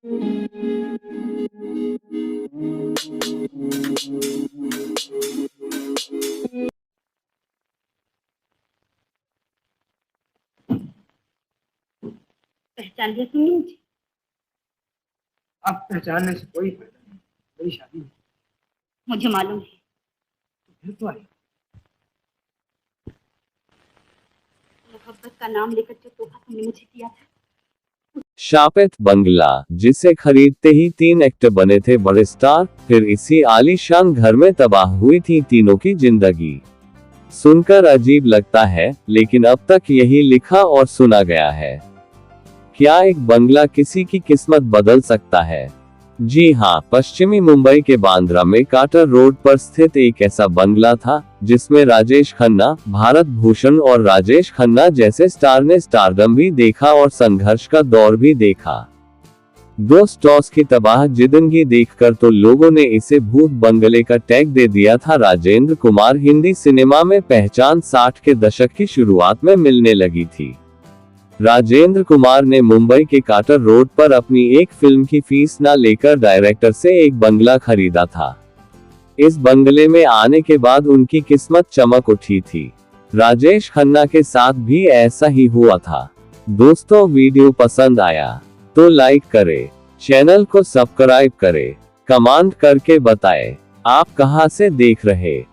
पहचान लिया तुमने मुझे? अब पहचानने से कोई फायदा नहीं, मेरी शादी है। मुझे मालूम है। फिर तो आई। मोहब्बत का नाम लेकर जो तोहफा तुमने मुझे दिया था। शापित बंगला, जिसे खरीदते ही 3 एक्टर बने थे बड़े स्टार, फिर इसी आलीशान घर में तबाह हुई थी तीनों की जिंदगी। सुनकर अजीब लगता है, लेकिन अब तक यही लिखा और सुना गया है। क्या एक बंगला किसी की किस्मत बदल सकता है? जी हाँ, पश्चिमी मुंबई के बांद्रा में काटर रोड पर स्थित एक ऐसा बंगला था, जिसमें राजेश खन्ना, भारत भूषण और राजेश खन्ना जैसे स्टार ने स्टारडम भी देखा और संघर्ष का दौर भी देखा। दो स्टार्स की तबाह जिंदगी देखकर तो लोगों ने इसे भूत बंगले का टैग दे दिया था। राजेंद्र कुमार हिंदी सिनेमा में पहचान 60 के दशक की शुरुआत में मिलने लगी थी। राजेंद्र कुमार ने मुंबई के काटर रोड पर अपनी एक फिल्म की फीस न लेकर डायरेक्टर से एक बंगला खरीदा था। इस बंगले में आने के बाद उनकी किस्मत चमक उठी थी। राजेश खन्ना के साथ भी ऐसा ही हुआ था। दोस्तों, वीडियो पसंद आया तो लाइक करें, चैनल को सब्सक्राइब करें, कमेंट करके बताएं आप कहां से देख रहे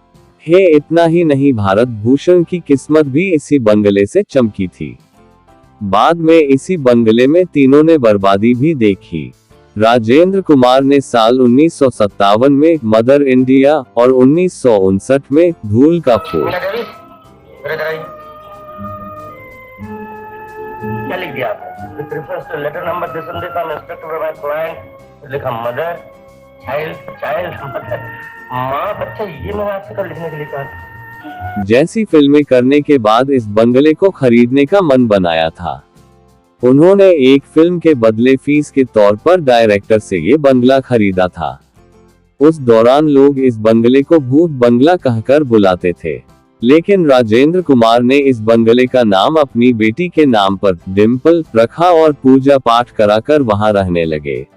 हैं। इतना ही नहीं, भारत भूषण की किस्मत भी इसी बंगले से चमकी थी। बाद में इसी बंगले में तीनों ने बर्बादी भी देखी। राजेंद्र कुमार ने साल 1957 में मदर इंडिया और 1959 में धूल का फूल। क्या लिख दिया आपने? लेटर नंबर लिखा मदर चाइल्ड चाइल्ड माँ बच्चा, ये मैंने आपसे कब लिखने के लिए कहा। जैसी फिल्में करने के बाद इस बंगले को खरीदने का मन बनाया था। उन्होंने एक फिल्म के बदले फीस के तौर पर डायरेक्टर से ये बंगला खरीदा था। उस दौरान लोग इस बंगले को भूत बंगला कहकर बुलाते थे, लेकिन राजेंद्र कुमार ने इस बंगले का नाम अपनी बेटी के नाम पर डिम्पल रखा और पूजा पाठ कराकर वहां रहने लगे।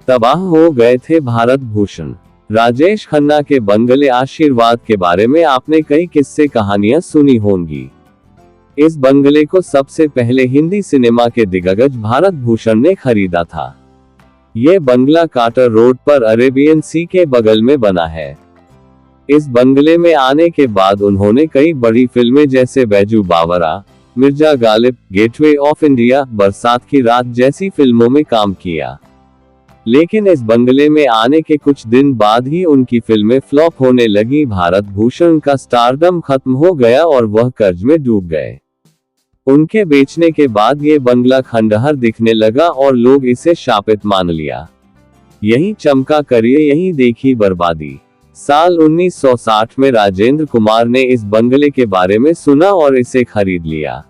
तबाह हो गए थे भारत भूषण। राजेश खन्ना के बंगले आशीर्वाद के बारे में आपने कई किस्से कहानियां सुनी होंगी। इस बंगले को सबसे पहले हिंदी सिनेमा के दिग्गज भारत भूषण ने खरीदा था। ये बंगला काटर रोड पर अरेबियन सी के बगल में बना है। इस बंगले में आने के बाद उन्होंने कई बड़ी फिल्में जैसे Baiju Bawra, Mirza Ghalib, gateway of India, Barsaat ki रात जैसी फिल्मों में काम किया। लेकिन इस बंगले में आने के कुछ दिन बाद ही उनकी फिल्में फ्लॉप होने लगी। भारत भूषण का स्टारडम खत्म हो गया और वह कर्ज में डूब गए। उनके बेचने के बाद ये बंगला खंडहर दिखने लगा और लोग इसे शापित मान लिया। यही चमका करिए, यही देखी बर्बादी। साल 1960 में राजेंद्र कुमार ने इस बंगले के बारे में सुना और इसे खरीद लिया।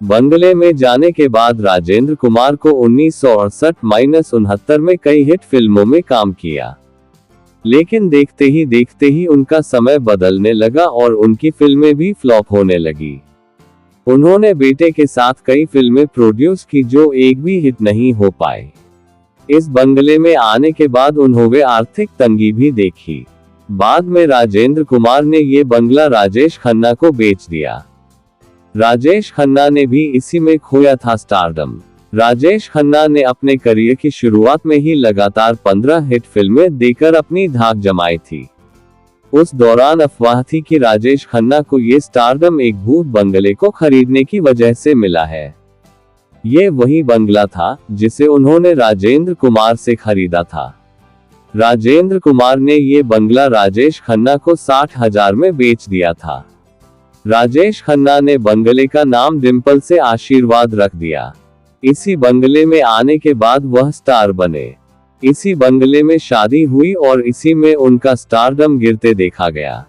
बंगले में जाने के बाद राजेंद्र कुमार को 1968-69 में कई हिट फिल्मों में काम किया। लेकिन देखते ही उनका समय बदलने लगा और उनकी फिल्में भी फ्लॉप होने लगी। उन्होंने बेटे के साथ कई फिल्में प्रोड्यूस की जो एक भी हिट नहीं हो पाए। इस बंगले में आने के बाद उन्होंने आर्थिक तंगी भी देखी। बाद में राजेंद्र कुमार ने ये बंगला राजेश खन्ना को बेच दिया। राजेश खन्ना ने भी इसी में खोया था स्टारडम। राजेश खन्ना ने अपने करियर की शुरुआत में ही लगातार 15 हिट फिल्में देकर अपनी धाक जमाई थी। उस दौरान अफवाह थी कि राजेश खन्ना को ये स्टारडम एक भूत बंगले को खरीदने की वजह से मिला है। ये वही बंगला था जिसे उन्होंने राजेंद्र कुमार से खरीदा था। राजेंद्र कुमार ने ये बंगला राजेश खन्ना को 60,000 में बेच दिया था। राजेश खन्ना ने बंगले का नाम डिम्पल से आशीर्वाद रख दिया। इसी बंगले में आने के बाद वह स्टार बने। इसी बंगले में शादी हुई और इसी में उनका स्टारडम गिरते देखा गया।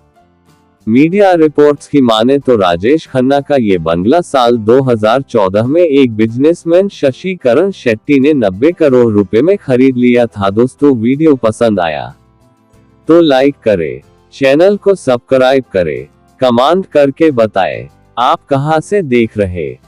मीडिया रिपोर्ट्स की माने तो राजेश खन्ना का ये बंगला साल 2014 में एक बिजनेसमैन शशि करण शेट्टी ने 90 करोड़ रुपए में खरीद लिया था। दोस्तों, वीडियो पसंद आया तो लाइक करें, चैनल को सब्सक्राइब करें, कमेंट करके बताएं आप कहां से देख रहे हैं।